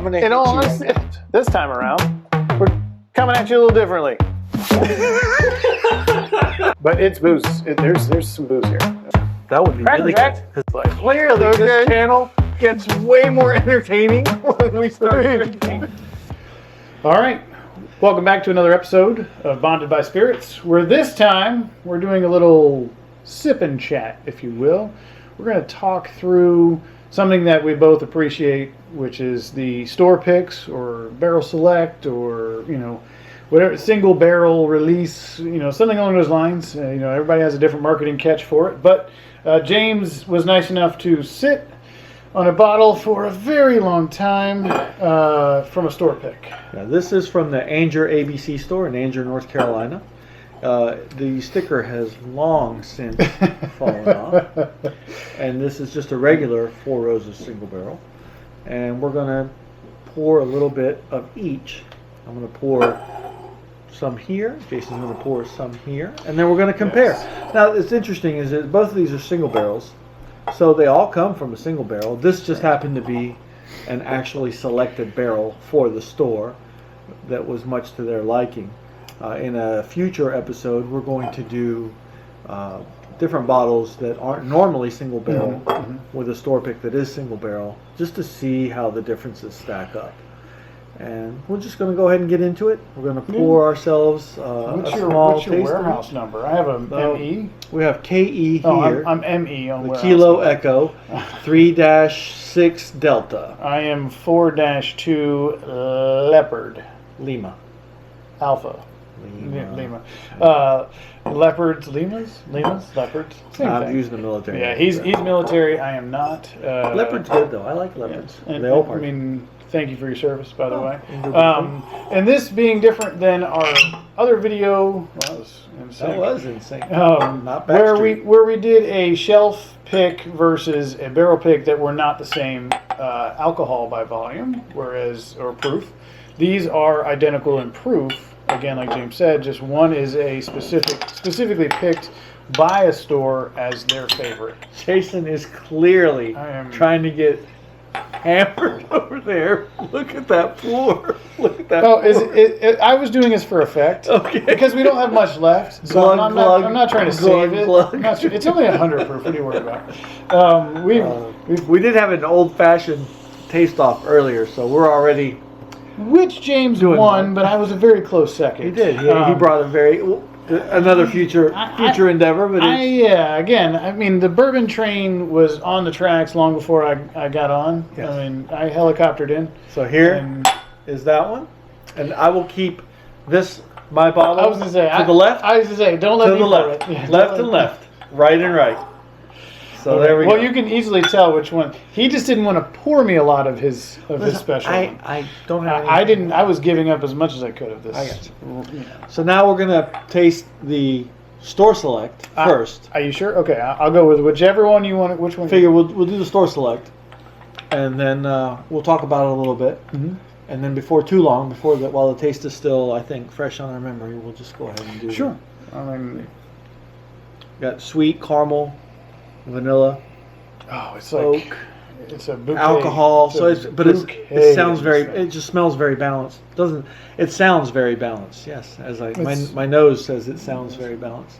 coming at In all you. honesty, this time around, we're coming at you a little differently. But it's booze. There's some booze here. That would be Cracker really Jack. good. Clearly, Okay. this channel gets way more entertaining when we start drinking. All right. Welcome back to another episode of Bonded by Spirits, where this time we're doing a little sip and chat, if you will. We're going to talk through something that we both appreciate, which is the store picks or barrel select or, whatever, single barrel release, something along those lines. Everybody has a different marketing catch for it. But James was nice enough to sit on a bottle for a very long time from a store pick. Now, this is from the Anger ABC store in Anger, North Carolina. The sticker has long since fallen off. And this is just a regular Four Roses single barrel. And we're going to pour a little bit of each. I'm going to pour some here. Jason's going to pour some here. And then we're going to compare. Yes. Now, it's interesting is that both of these are single barrels. So they all come from a single barrel. This just happened to be an actually selected barrel for the store that was much to their liking. In a future episode, we're going to do different bottles that aren't normally single barrel with a store pick that is single barrel, just to see how the differences stack up. And we're just going to go ahead and get into it. We're going to pour ourselves What's a your small taste warehouse of number? I have a ME. We have KE here. Oh, I'm ME on the warehouse Kilo number. Echo 3-6 Delta I am 4-2 Leopard Lima. Alpha. Lima. Lima. Leopards, leprods. Same I've thing. used the military. Yeah, he's military. I am not. Leopard's good though. I like leopards. And, They all I part. mean, thank you for your service, by the way. you're welcome. And this being different than our other video, well, that was insane. That was insane. Not where Backstreet. we did a shelf pick versus a barrel pick that were not the same alcohol by volume, or proof. These are identical in proof. Again, like James said, just one is a specifically picked by a store as their favorite. Jason is clearly I am- trying to get hammered over there. Look at that pour. Look at that. Oh, pour. I was doing this for effect. Okay. Because we don't have much left, so Glug, I'm glug, not trying to glug, save it. glug. I'm not sure- It's only 100 proof. What are you worried about? We did have an old-fashioned taste-off earlier, so we're already. Which James Doing won, that. but I was a very close second. He did. He brought another future endeavor, but I mean, the bourbon train was on the tracks long before I got on. Yes. I mean, I helicoptered in. so here is And that one, and I will keep my bottle. I was going to say, to the left. I was going to say, don't let To me the pour left, it. Yeah, left don't and let- left, right and right. So there we go. Well, you can easily tell which one. He just didn't want to pour me a lot of his special one. I don't have. I didn't. I was giving up as much as I could of this. I got So now we're gonna taste the store select first. Are you sure? Okay, I'll go with whichever one you want. Which one? Figure we'll do the store select, and then we'll talk about it a little bit. Mhm. And then before too long, while the taste is still, I think, fresh on our memory, we'll just go ahead and do. Sure. I mean, Got sweet caramel, vanilla, oh, it's like oak, it's a bouquet. alcohol. It's a It bouquet sounds of very. stuff. It just smells very balanced. Doesn't it? Sounds very balanced. Yes, It's- my nose says it sounds very balanced.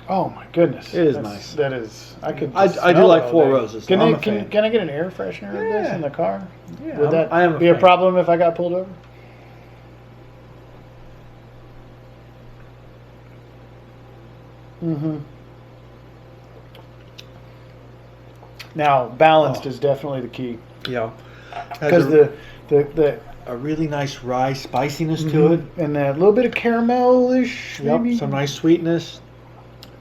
Oh my goodness, It is That's- nice. That is. I could. I smell do like it all Four day. Roses. Can I'm I a fan. can I get an air freshener of this Yeah. in the car? Yeah, Would that I am be a fan. problem if I got pulled over? Mm-hmm. Now, balanced is definitely the key Yeah, because the a really nice rye spiciness to it. and a little bit of caramelish, maybe. Yep, some nice sweetness.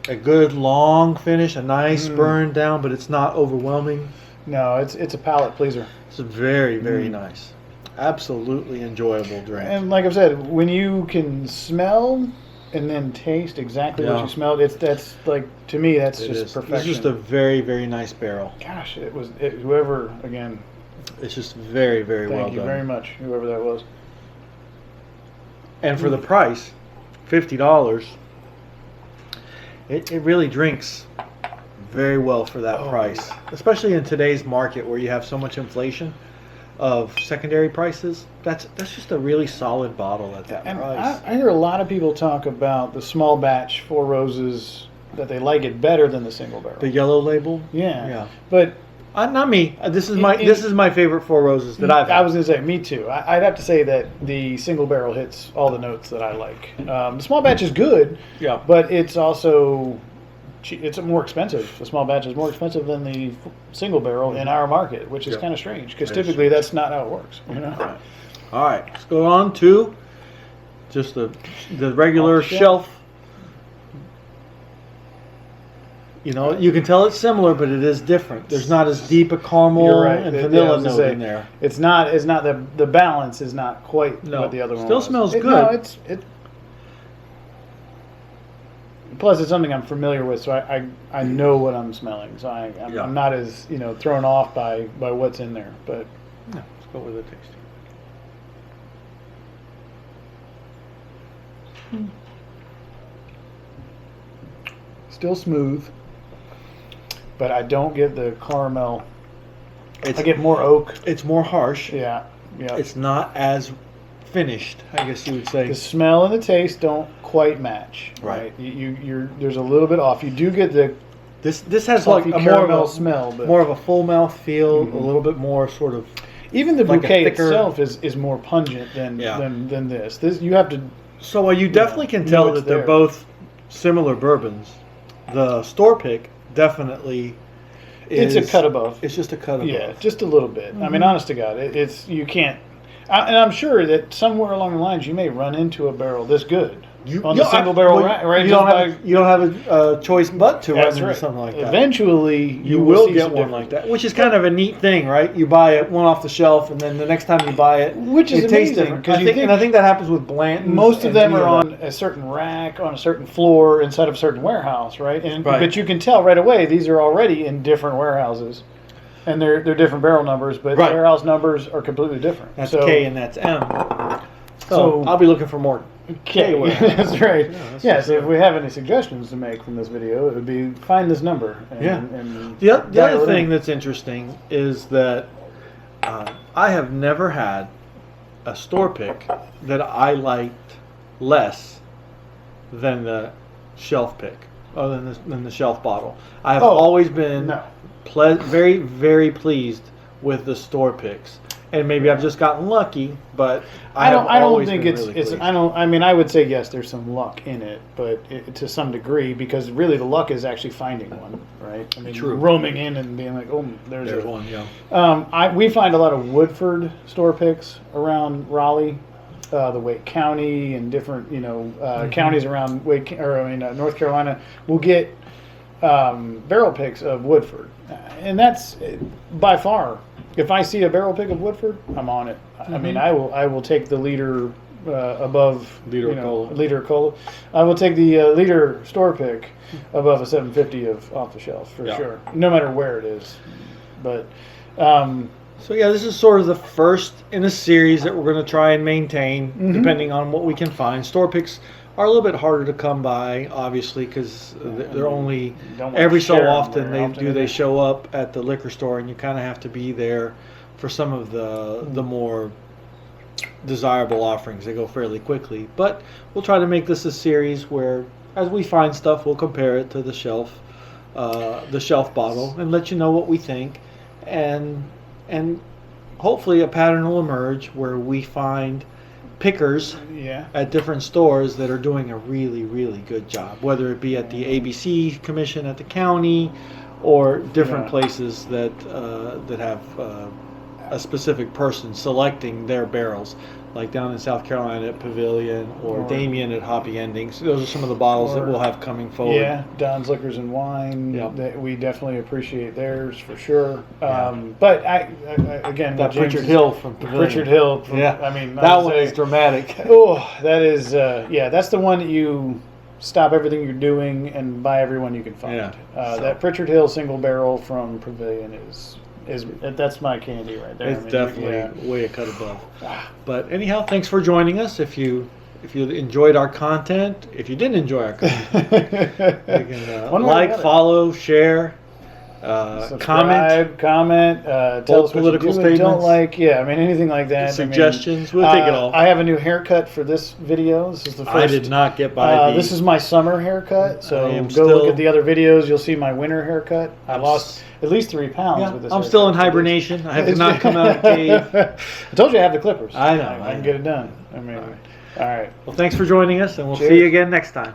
A good long finish, a nice burn down, but it's not overwhelming. No, it's a palate pleaser. It's a very, very nice. Absolutely enjoyable drink. And like I've said, when you can smell and then taste exactly what Yeah. you smelled, that's like, to me, that's It just is. perfection. It's just a very, very nice barrel. Gosh, whoever, again, It's just very, very well thank you done. very much, whoever that was. And for the price, $50, it really drinks very well for that Oh, price. Especially in today's market where you have so much inflation. of secondary prices, that's just a really solid bottle at that And price. I hear a lot of people talk about the small batch Four Roses, that they like it better than the single barrel. The yellow label. Yeah. Yeah. But Not me. This is In- my favorite Four Roses that I've had. I was going to say, me too. I'd have to say that the single barrel hits all the notes that I like. The small batch is good, Yeah. but it's also it's more expensive. The small batch is more expensive than the single barrel in our market, which is Yeah. kind of strange because That is typically that's not how it works. You know? All right, let's go on to just the regular Off the shelf. shelf. You know, you can tell it's similar, but it is different. There's not as deep a caramel You're right. and Yeah, I vanilla was gonna note say, in there. It's not the balance is not quite No. what the other one Still was. smells good. No, it. Plus, it's something I'm familiar with, so I know what I'm smelling. So I'm Yeah. not as thrown off by what's in there. But No, let's go with the taste. still smooth. But I don't get the caramel. It's, I get more oak. it's more harsh. Yeah, yeah. It's not as finished, I guess you would say. The smell and the taste don't quite match. Right. You're there's a little bit off. You do get the This has like coffee a more caramel of a smell, but more of a full mouth feel, Mhm. a little bit more sort of. even the like a bouquet thicker- itself is more pungent than Yeah. than this. This you have to. So you definitely can know tell it's that they're there. both similar bourbons. The store pick definitely is. It's a cut above. It's just a cut above. Yeah, just a little bit. I mean, Mhm. honest to God, it's you can't. And I'm sure that somewhere along the lines you may run into a barrel this good on the single barrel right? You just don't by- have a choice but to run That's into right. something like that. Eventually, You will will see get some one difference. like that, which is kind of a neat thing, right? You buy it one off the shelf, and then the next time you buy it, Which is it tastes amazing, different. 'cause I you think, think- and I think that happens with Blanton. Most of them are on a certain rack, on a certain floor, inside of a certain warehouse, right? And Right. but you can tell right away these are already in different warehouses, and they're different barrel numbers, but Right. warehouse numbers are completely different. That's so, K and that's M. So So- I'll be looking for more. K. warehouse. That's right. that's Yeah. just So if we have any suggestions to make from this video, it would be find this number. And, Yeah. And The dial other it thing in. that's interesting is that I have never had a store pick that I liked less than the shelf pick, other than the shelf bottle. I have Oh, always been no. very, very pleased with the store picks. And maybe I've just gotten lucky, but I don't always think been it's really it's. pleased. I don't. I mean, I would say yes. There's some luck in it, but to some degree, because really the luck is actually finding one, right? I mean, True. roaming in and being like, oh, there's There's a one, yeah. We find a lot of Woodford store picks around Raleigh, the Wake County, and different counties around North Carolina. Will get barrel picks of Woodford, and that's by far. If I see a barrel pick of Woodford, I'm on it. I mean, I will take the liter above Liter Cola. liter cola. I will take the liter store pick above a 750 of off the shelf for Yeah. sure, no matter where it is. But So yeah, this is sort of the first in a series that we're going to try and maintain, Mhm. depending on what we can find. Store picks are a little bit harder to come by, obviously, because they're only don't wanna every share so 'em often very often, they yeah. show up at the liquor store, and you kind of have to be there for some of the more desirable offerings. They go fairly quickly, but we'll try to make this a series where, as we find stuff, we'll compare it to the shelf bottle, and let you know what we think, and hopefully a pattern will emerge where we find pickers yeah, at different stores that are doing a really, really good job, whether it be at the ABC Commission at the county or different Yeah. places that have a specific person selecting their barrels, like down in South Carolina at Pavilion or Or- Damien at Hoppy Endings. Those are some of the bottles that Or- we'll have coming forward. yeah. Don's Liquors and Wine. Yep. That we definitely appreciate theirs for sure. Yeah. But I again, That what James Pritchard is- Hill from Pavilion. Pritchard Hill. From, Yeah, I mean that one is dramatic. Oh, that is that's the one that you stop everything you're doing and buy everyone you can find. Yeah, so- That Pritchard Hill single barrel from Pavilion is that's my candy right there. It's I mean, definitely yeah. way a cut above. But anyhow, thanks for joining us. If you enjoyed our content, if you didn't enjoy our content, you can One way or like, the other. follow, share, Comment, comment, tell us what you political do and don't statements. like. Yeah, I mean anything like that. suggestions. I mean, We'll take it all. I have a new haircut for this video. This is the first. I did not get by the. This is my summer haircut. So I am go look still- at the other videos. You'll see my winter haircut. I I'm lost at least 3 pounds Yeah, with this. I'm still in haircut. hibernation. I have not come out of the cave. I told you I have the clippers. I know, I I can know. get it done. I mean, all right. Well, thanks for joining us, and we'll Cheers. see you again next time.